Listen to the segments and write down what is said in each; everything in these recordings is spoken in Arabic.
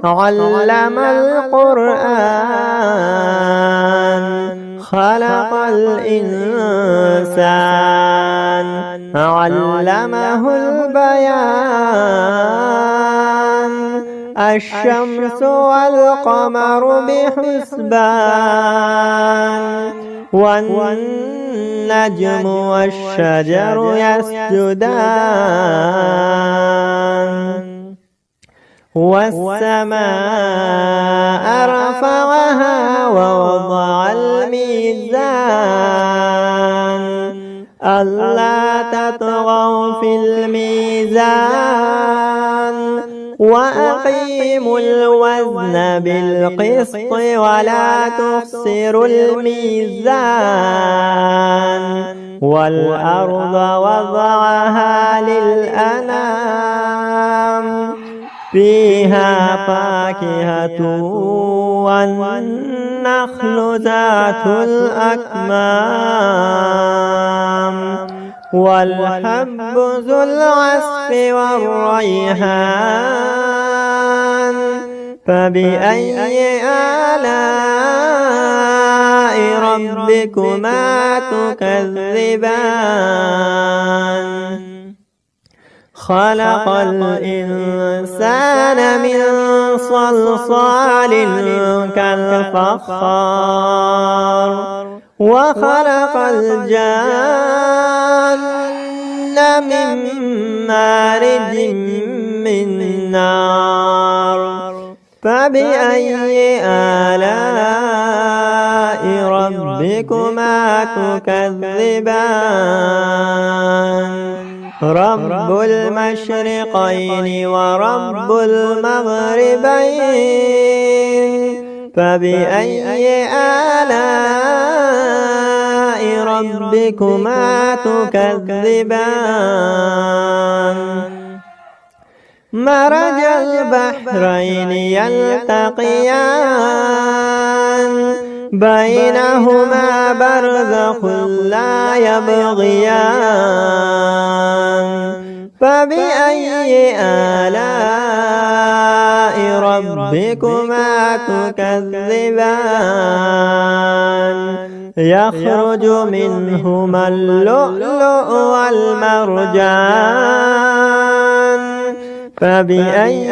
علم القرآن خلق الإنسان علمه البيان الشمس والقمر بحسبان والنجم والشجر يسجدان والسماء رفعها ووضع الميزان ألا تطغوا في الميزان وأقيموا الوزن بالقسط ولا تخسروا الميزان والأرض وضعها للأنام فيها فاكهة والنخل ذات الأكمام والحب ذو العصف والريحان فبأي آلاء ربكما تكذبان خلق الإنسان من صلصال كالفخار وخلق الجان من مارج من نار فبأي آلاء ربكما تكذبان رب المشرقين ورب المغربين فبأي آلاء ربكما تكذبان مرج البحرين يلتقيان بينهما برزخ لا يبغيان فبأي آلاء ربكما تكذبان يخرج منهما اللؤلؤ والمرجان فبأي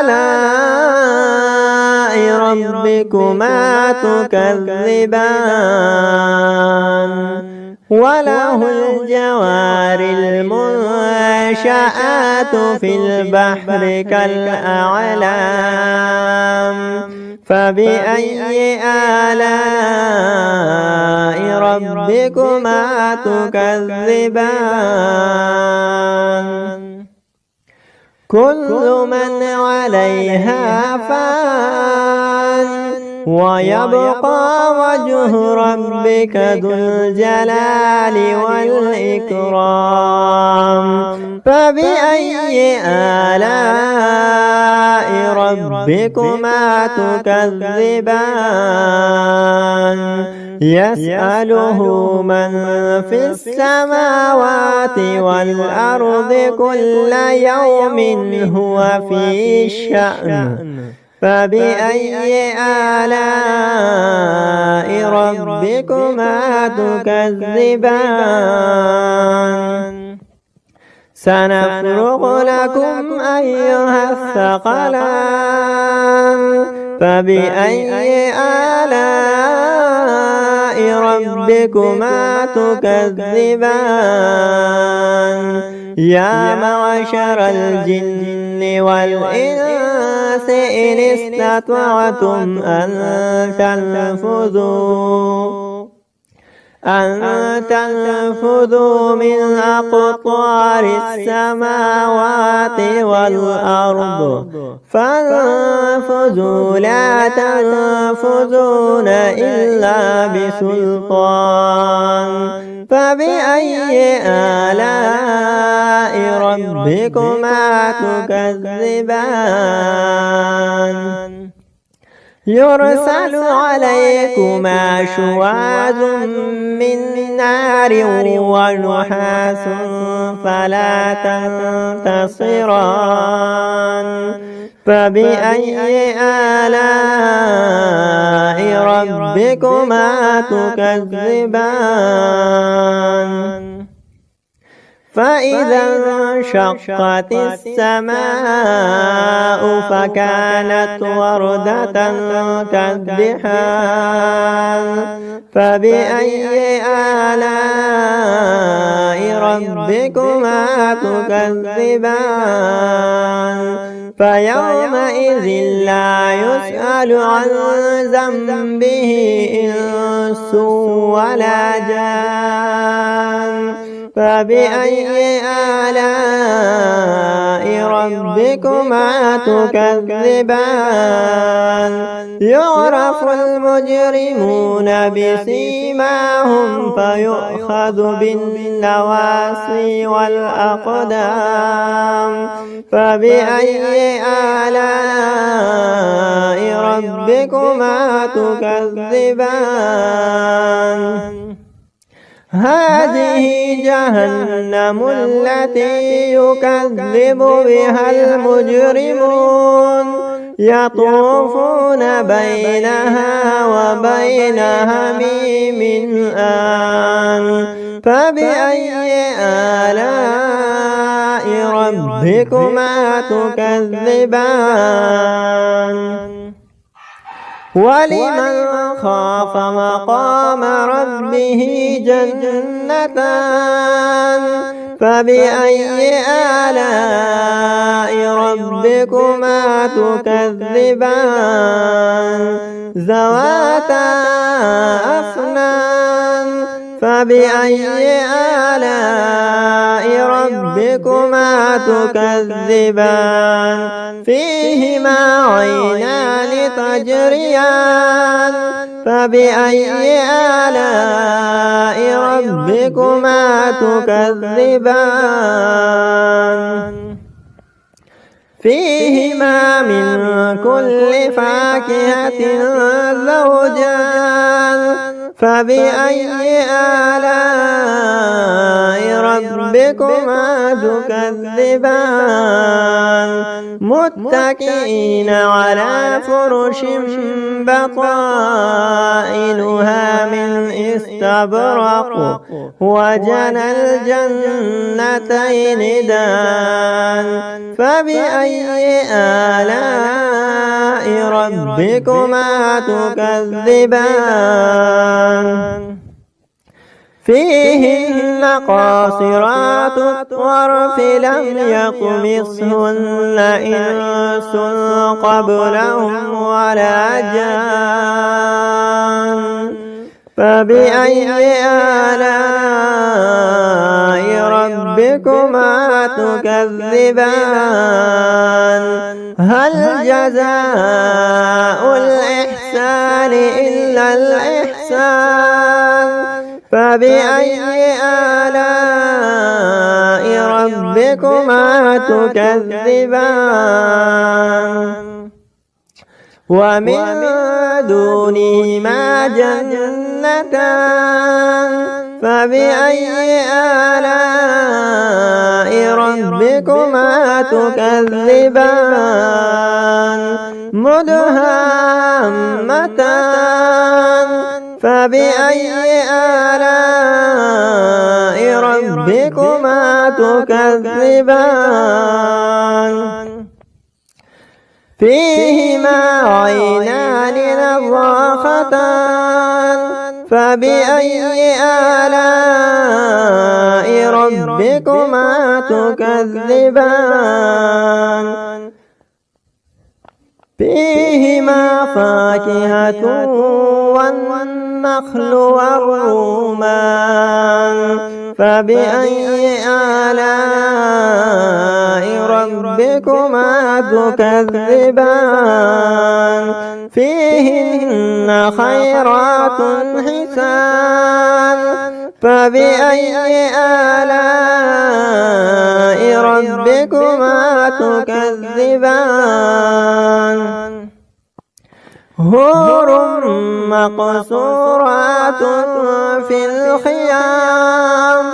آلاء ربكما تكذبان وله الجوار المنشآت في البحر كالأعلام فبأي آلاء ربكما تكذبان كل من عليها فان ويبقى وجه ربك ذو الجلال والإكرام فبأي آلاء ربكما تكذبان يسأله من في السماوات والأرض كل يوم هو في شأن فبأي آلاء ربكما تكذبان سنفرغ لكم أيها الثقلان فبأي آلاء ربكما تكذبان يا معشر الجن والإنس إن استطعتم أن تنفذوا من أقطار السماوات والأرض فانفذوا لا تنفذون إلا بسلطان فبأي آلاء ربكما تكذبان يرسل عليكما شواظ من نار ونحاس فلا تنتصران فبأي آلاء ربكما تكذبان فإذا انشقت السماء فكانت وردة كالدحان فبأي آلاء ربكما تكذبان فيومئذ لا يسأل عن ذنبه إنس ولا جان فبأي آلاء ربكما تكذبان يعرف المجرمون بسيماهم فيؤخذ بالنواصي والأقدام فبأي آلاء ربكما تكذبان هذه جهنم التي يكذب بها المجرمون يطوفون بينها وبين حميم آن فبأي آلاء ربكما تكذبان ولمن خاف مقام ربه جنتان فبأي آلاء ربكما تكذبان ذواتا أفنان فبأي آلاء ربكما تكذبان فيهما عينان تجريان فبأي آلاء ربكما تكذبان فيهما من كل فاكهة زوجان فبأي آلاء ربكما تكذبان متكئين على فرش بطائنها من استبرق وجنى الجنتين دان فبأي آلاء ربكما تكذبان فيهن قاصرات الطرف لم يطمثهن إنس قبلهم ولا جان فبأي آلاء ربكما تكذبان هل جزاء الإحسان إلا الإحسان فبأي آلاء ربكما تكذبان ومن دونهما جنتان فبأي آلاء ربكما تكذبان مدهامتان فبأي آلاء ربكما تكذبان فيهما عينان نضاختان فبأي آلاء ربكما تكذبان فيهما فاكهة والنخل والرمان فبأي آلاء ربكما تكذبان فيهن خيرات حسان فبأي آلاء ربكما تكذبان حور مقصورات في الخيام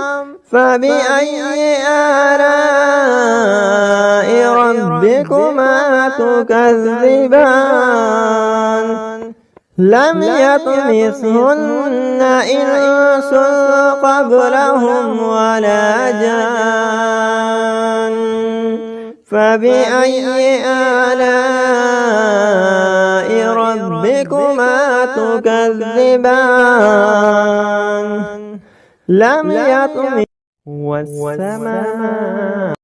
فبأي آلاء ربكما تكذبان لم يطمثهن إنس قبلهم ولا جان فبأي آلاء ربكما تكذبان لم يطمثهن والسماء